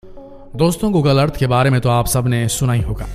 दोस्तों, Google Earth के बारे में तो आप सबने सुना ही होगा।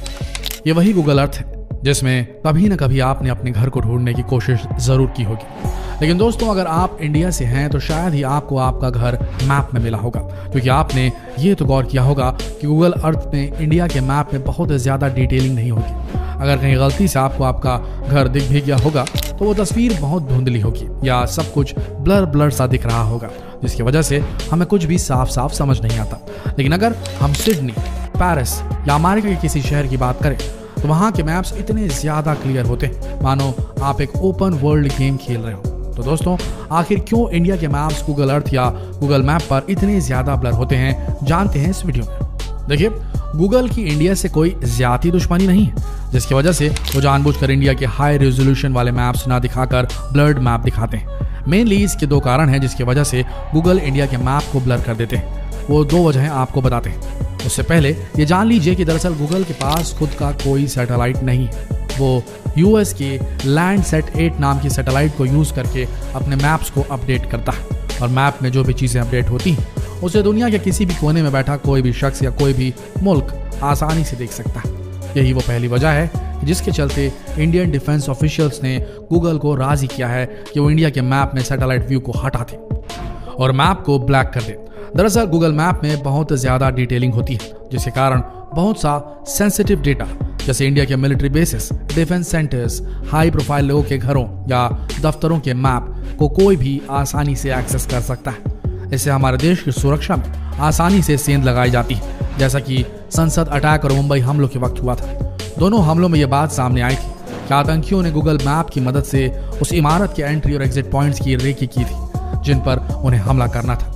ये वही गूगल अर्थ है जिसमें कभी न कभी आपने अपने घर को ढूंढने की कोशिश जरूर की होगी। लेकिन दोस्तों, अगर आप इंडिया से हैं तो शायद ही आपको आपका घर मैप में मिला होगा, क्योंकि आपने ये तो गौर किया होगा कि गूगल अर्थ में इंडिया के मैप में बहुत ज़्यादा डिटेलिंग नहीं होगी। अगर कहीं गलती से आपको आपका घर दिख भी गया होगा तो वो तस्वीर बहुत धुंधली होगी या सब कुछ ब्लर ब्लर सा दिख रहा होगा, जिसकी वजह से हमें कुछ भी साफ साफ समझ नहीं आता। लेकिन अगर हम सिडनी, पेरिस या अमेरिका के किसी शहर की बात करें तो वहाँ के मैप्स इतने ज़्यादा क्लियर होते हैं मानो आप एक ओपन वर्ल्ड गेम खेल रहे हो। तो दोस्तों, आखिर क्यों इंडिया के मैप्स गूगल अर्थ या गूगल मैप पर इतने ज़्यादा ब्लर होते हैं, जानते हैं इस वीडियो में। देखिए, गूगल की इंडिया से कोई ज्यादा दुश्मनी नहीं है, जिसकी वजह से वो जानबूझकर इंडिया के हाई रेजोल्यूशन वाले मैप्स ना दिखाकर ब्लर्ड मैप दिखाते हैं। मेनली इसके दो कारण हैं जिसकी वजह से गूगल इंडिया के मैप को ब्लर कर देते हैं। वो दो वजहें आपको बताते हैं। उससे पहले ये जान लीजिए कि दरअसल गूगल के पास खुद का कोई सैटेलाइट नहीं है। वो यूएस के लैंडसेट 8 नाम की सैटेलाइट को यूज करके अपने मैप्स को अपडेट करता है, और मैप में जो भी चीजें अपडेट होती हैं उसे दुनिया के किसी भी कोने में बैठा कोई भी शख्स या कोई भी मुल्क आसानी से देख सकता है। यही वो पहली वजह है जिसके चलते इंडियन डिफेंस ऑफिशियल्स ने गूगल को राजी किया है कि वो इंडिया के मैप में सैटेलाइट व्यू को हटा दे और मैप को ब्लैक कर दे। दरअसल गूगल मैप में बहुत ज्यादा डिटेलिंग होती है, जिसके कारण बहुत सा सेंसिटिव डेटा जैसे इंडिया के military bases, defence centres, high profile लोगों के घरों या दफ्तरों के मैप को कोई भी आसानी से एक्सेस कर सकता है। इससे हमारे देश की सुरक्षा में आसानी से सेंध लगाई जाती है, जैसा कि संसद अटैक और मुंबई हमलों के वक्त हुआ था। दोनों हमलों में यह बात सामने आई थी कि आतंकियों ने गूगल मैप की मदद से उस इमारत के एंट्री और एग्जिट पॉइंट्स की रेकी की थी जिन पर उन्हें हमला करना था।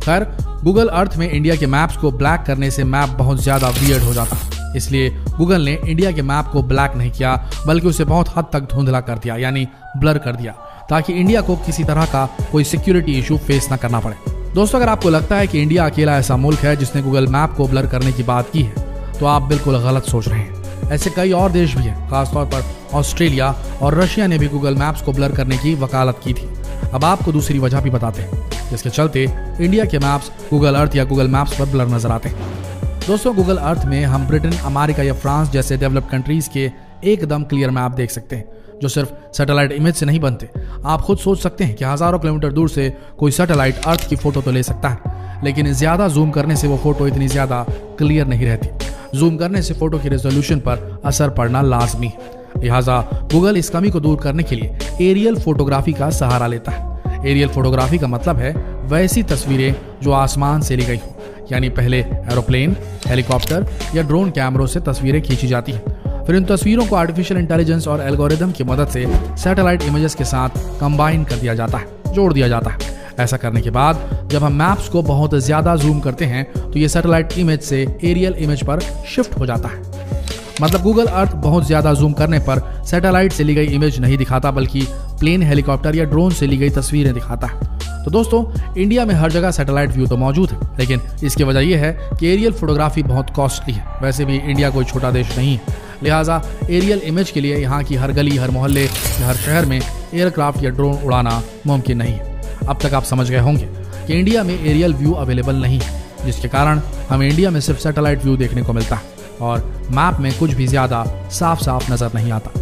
खैर, गूगल अर्थ में इंडिया के मैप्स को ब्लैक करने से मैप बहुत ज्यादा वियर्ड हो जाता है। इसलिए गूगल ने इंडिया के मैप को ब्लैक नहीं किया, बल्कि उसे बहुत हद तक धुंधला कर दिया, यानी ब्लर कर दिया, ताकि इंडिया को किसी तरह का कोई सिक्योरिटी इशू फेस न करना पड़े। दोस्तों, अगर आपको लगता है कि इंडिया अकेला ऐसा मुल्क है जिसने गूगल मैप को ब्लर करने की बात की है तो आप बिल्कुल गलत सोच रहे हैं। ऐसे कई और देश भी हैं, खासतौर पर ऑस्ट्रेलिया और रशिया ने भी गूगल मैप्स को ब्लर करने की वकालत की थी। अब आपको दूसरी वजह भी बताते हैं जिसके चलते इंडिया के मैप्स गूगल अर्थ या गूगल मैप्स पर ब्लर नजर आते हैं। दोस्तों, गूगल अर्थ में हम ब्रिटेन, अमेरिका या फ्रांस जैसे डेवलप्ड कंट्रीज के एकदम क्लियर मैप देख सकते हैं, जो सिर्फ सैटेलाइट इमेज से नहीं बनते। आप खुद सोच सकते हैं कि हजारों किलोमीटर दूर से कोई सैटेलाइट अर्थ की फोटो तो ले सकता है, लेकिन ज्यादा जूम करने से वो फोटो इतनी ज्यादा क्लियर नहीं रहती। जूम करने से फोटो की रेजोल्यूशन पर असर पड़ना लाजमी है। लिहाजा गूगल इस कमी को दूर करने के लिए एरियल फोटोग्राफी का सहारा लेता है। एरियल फोटोग्राफी का मतलब है वैसी तस्वीरें जो आसमान से ली गई हो, यानी पहले एरोप्लेन, हेलीकॉप्टर या ड्रोन कैमरों से तस्वीरें खींची जाती हैं। फिर इन तस्वीरों को आर्टिफिशियल इंटेलिजेंस और एल्गोरिदम की मदद से सैटेलाइट इमेजेस के साथ कंबाइन कर दिया जाता है, जोड़ दिया जाता है। ऐसा करने के बाद जब हम मैप्स को बहुत ज्यादा जूम करते हैं तो ये सैटेलाइट इमेज से एरियल इमेज पर शिफ्ट हो जाता है। मतलब गूगल अर्थ बहुत ज्यादा जूम करने पर सैटेलाइट से ली गई इमेज नहीं दिखाता, बल्कि प्लेन, हेलीकॉप्टर या ड्रोन से ली गई तस्वीरें दिखाता है। तो दोस्तों, इंडिया में हर जगह सैटेलाइट व्यू तो मौजूद है, लेकिन इसकी वजह यह है कि एरियल फोटोग्राफी बहुत कॉस्टली है। वैसे भी इंडिया कोई छोटा देश नहीं है, लिहाजा एरियल इमेज के लिए यहाँ की हर गली, हर मोहल्ले या हर शहर में एयरक्राफ्ट या ड्रोन उड़ाना मुमकिन नहीं है। अब तक आप समझ गए होंगे कि इंडिया में एरियल व्यू अवेलेबल नहीं है, जिसके कारण हमें इंडिया में सिर्फ सैटेलाइट व्यू देखने को मिलता है और मैप में कुछ भी ज्यादा साफ साफ नजर नहीं आता।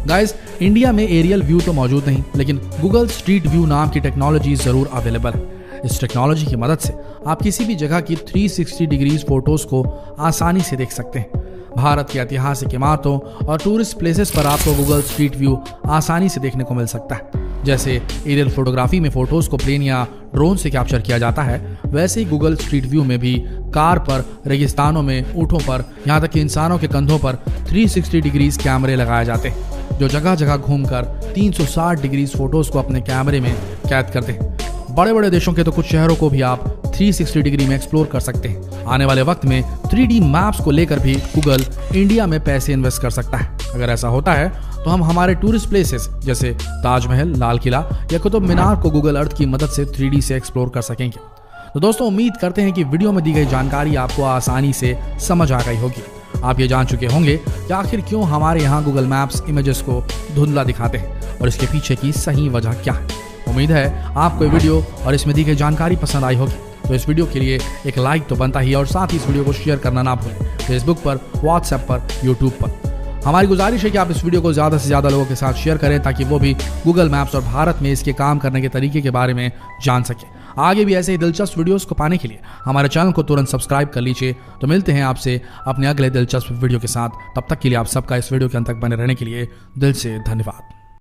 गाइस, इंडिया में एरियल व्यू तो मौजूद नहीं, लेकिन गूगल स्ट्रीट व्यू नाम की टेक्नोलॉजी जरूर अवेलेबल है। इस टेक्नोलॉजी की मदद से आप किसी भी जगह की 360 डिग्रीज फोटोज को आसानी से देख सकते हैं। भारत की ऐतिहासिक इमारतों और टूरिस्ट प्लेसेस पर आपको गूगल स्ट्रीट व्यू आसानी से देखने को मिल सकता है। जैसे एरियल फोटोग्राफी में फोटोज को प्लेन या ड्रोन से कैप्चर किया जाता है, वैसे ही गूगल स्ट्रीट व्यू में भी कार पर, रेगिस्तानों में, ऊँटों पर, यहाँ तक कि इंसानों के कंधों पर 360 डिग्रीज कैमरे लगाए जाते हैं, जो जगह जगह घूमकर 360 डिग्रीज फोटोज को अपने कैमरे में कैद करते हैं। बड़े बड़े देशों के तो कुछ शहरों को भी आप 360 डिग्री में एक्सप्लोर कर सकते हैं। आने वाले वक्त में 3D मैप्स को लेकर भी गूगल इंडिया में पैसे इन्वेस्ट कर सकता है। अगर ऐसा होता है तो हम हमारे टूरिस्ट प्लेसेस जैसे ताजमहल, लाल किला या कुतुब मीनार को गूगल अर्थ की मदद से 3D से एक्सप्लोर कर सकेंगे। तो दोस्तों, उम्मीद करते हैं कि वीडियो में दी गई जानकारी आपको आसानी से समझ आ गई होगी। आप ये जान चुके होंगे कि आखिर क्यों हमारे यहाँ गूगल मैप्स इमेजेस को धुंधला दिखाते हैं और इसके पीछे की सही वजह क्या है। उम्मीद है आपको ये वीडियो और इसमें दी गई जानकारी पसंद आई होगी। तो इस वीडियो के लिए एक लाइक तो बनता ही है और साथ ही इस वीडियो को शेयर करना ना भूलें, फेसबुक पर, व्हाट्सएप पर, यूट्यूब पर। हमारी गुजारिश है कि आप इस वीडियो को ज़्यादा से ज़्यादा लोगों के साथ शेयर करें ताकि वो भी गूगल मैप्स और भारत में इसके काम करने के तरीके के बारे में जान सकें। आगे भी ऐसे ही दिलचस्प वीडियोस को पाने के लिए हमारे चैनल को तुरंत सब्सक्राइब कर लीजिए। तो मिलते हैं आपसे अपने अगले दिलचस्प वीडियो के साथ। तब तक के लिए आप सबका इस वीडियो के अंत तक बने रहने के लिए दिल से धन्यवाद।